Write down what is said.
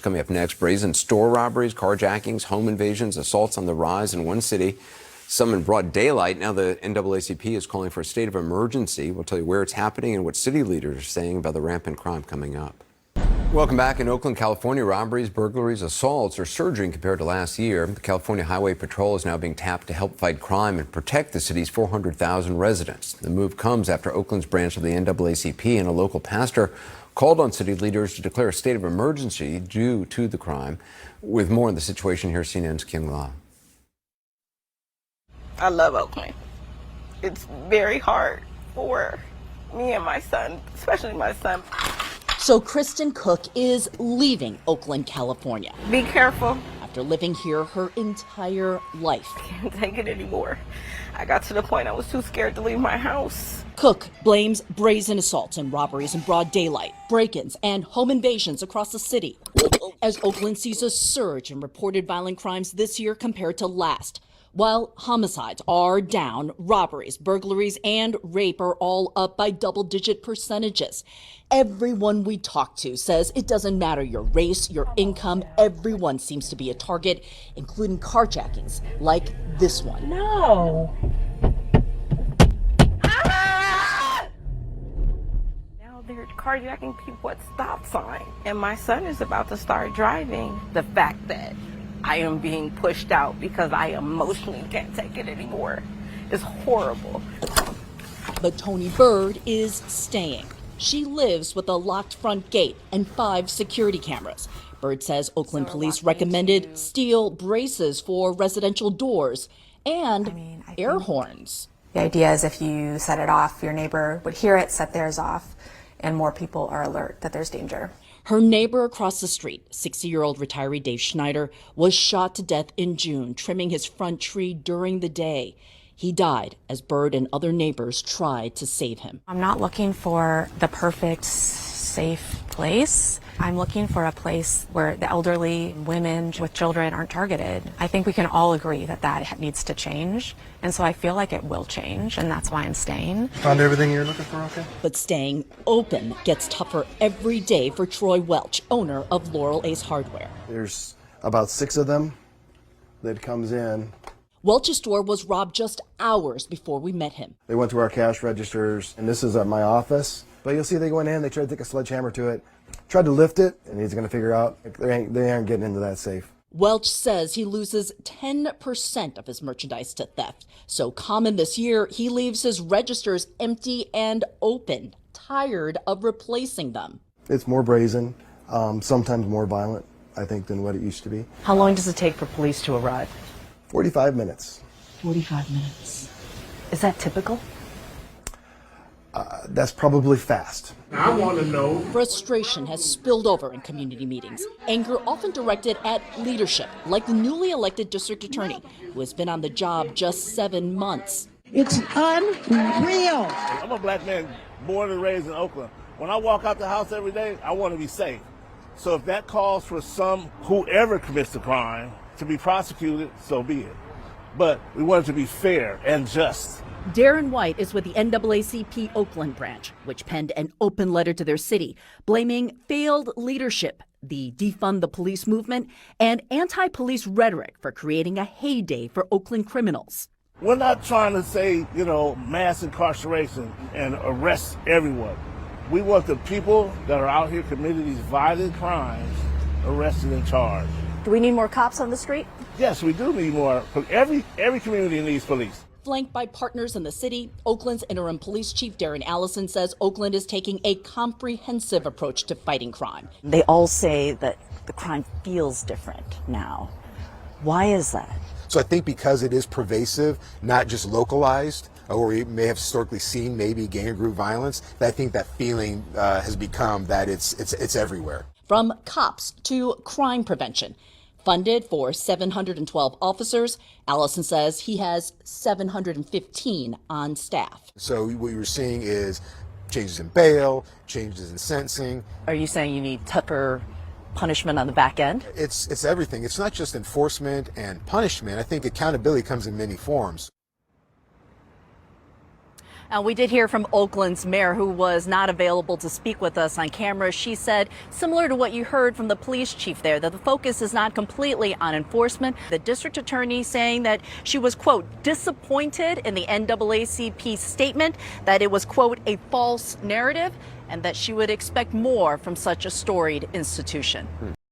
Coming up next, brazen store robberies, carjackings, home invasions, assaults on the rise in one city, some in broad daylight. Now the NAACP is calling for a state of emergency. We'll tell you where it's happening and what city leaders are saying about the rampant crime coming up. Welcome back. In Oakland, California, robberies, burglaries, assaults are surging compared to last year. The California Highway Patrol is now being tapped to help fight crime and protect the city's 400,000 residents. The move comes after Oakland's branch of the NAACP and a local pastor called on city leaders to declare a state of emergency due to the crime. With more on the situation, here's CNN's King La. I love Oakland. It's very hard for me and my son, especially my son. So Kristen Cook is leaving Oakland, California. Be careful. After living here her entire life. I can't take it anymore. I got to the point I was too scared to leave my house. Cook blames brazen assaults and robberies in broad daylight, break-ins, and home invasions across the city, as Oakland sees a surge in reported violent crimes this year compared to last. While homicides are down, robberies, burglaries, and rape are all up by double-digit percentages. Everyone we talk to says it doesn't matter your race, your income, everyone seems to be a target, including carjackings like this one. No. Now they're carjacking people at stop sign. And my son is about to start driving. The fact that I am being pushed out because I emotionally can't take it anymore is horrible. But Tony Bird is staying. She lives with a locked front gate and 5 security cameras. Bird says Oakland police recommended steel braces for residential doors and air horns. The idea is if you set it off, your neighbor would hear it, set theirs off, and more people are alert that there's danger. Her neighbor across the street, 60-year-old retiree Dave Schneider, was shot to death in June, trimming his front tree during the day. He died as Bird and other neighbors tried to save him. I'm not looking for the perfect, safe place. I'm looking for a place where the elderly, women with children aren't targeted. I think we can all agree that that needs to change. And so I feel like it will change, and that's why I'm staying. Found everything you're looking for, okay? But staying open gets tougher every day for Troy Welch, owner of Laurel Ace Hardware. There's about 6 of them that comes in. Welch's store was robbed just hours before we met him. They went to our cash registers, and this is at my office. But you'll see they went in, they tried to take a sledgehammer to it, tried to lift it, and he's going to figure out they aren't getting into that safe. Welch says he loses 10% of his merchandise to theft. So common this year, he leaves his registers empty and open, tired of replacing them. It's more brazen, sometimes more violent, I think, than what it used to be. How long does it take for police to arrive? 45 minutes. 45 minutes. Is that typical? That's probably fast. I want to know. Frustration has spilled over in community meetings. Anger often directed at leadership, like the newly elected district attorney, who has been on the job just 7 months. It's unreal. I'm a black man born and raised in Oakland. When I walk out the house every day, I want to be safe. So if that calls for whoever commits the crime to be prosecuted, so be it. But we want it to be fair and just. Darren White is with the NAACP Oakland branch, which penned an open letter to their city, blaming failed leadership, the defund the police movement, and anti-police rhetoric for creating a heyday for Oakland criminals. We're not trying to say, mass incarceration and arrest everyone. We want the people that are out here committing these violent crimes arrested and charged. Do we need more cops on the street? Yes, we do need more. Every community needs police. Flanked by partners in the city, Oakland's interim police chief Darren Allison says Oakland is taking a comprehensive approach to fighting crime. They all say that the crime feels different now. Why is that? So I think because it is pervasive, not just localized, or we may have historically seen maybe gang group violence, I think that feeling has become that it's everywhere. From cops to crime prevention. Funded for 712 officers, Allison says he has 715 on staff. So what you're seeing is changes in bail, changes in sentencing. Are you saying you need tougher punishment on the back end? It's everything. It's not just enforcement and punishment. I think accountability comes in many forms. We did hear from Oakland's mayor, who was not available to speak with us on camera. She said, similar to what you heard from the police chief there, that the focus is not completely on enforcement. The district attorney saying that she was, quote, disappointed in the NAACP statement, that it was, quote, a false narrative, and that she would expect more from such a storied institution.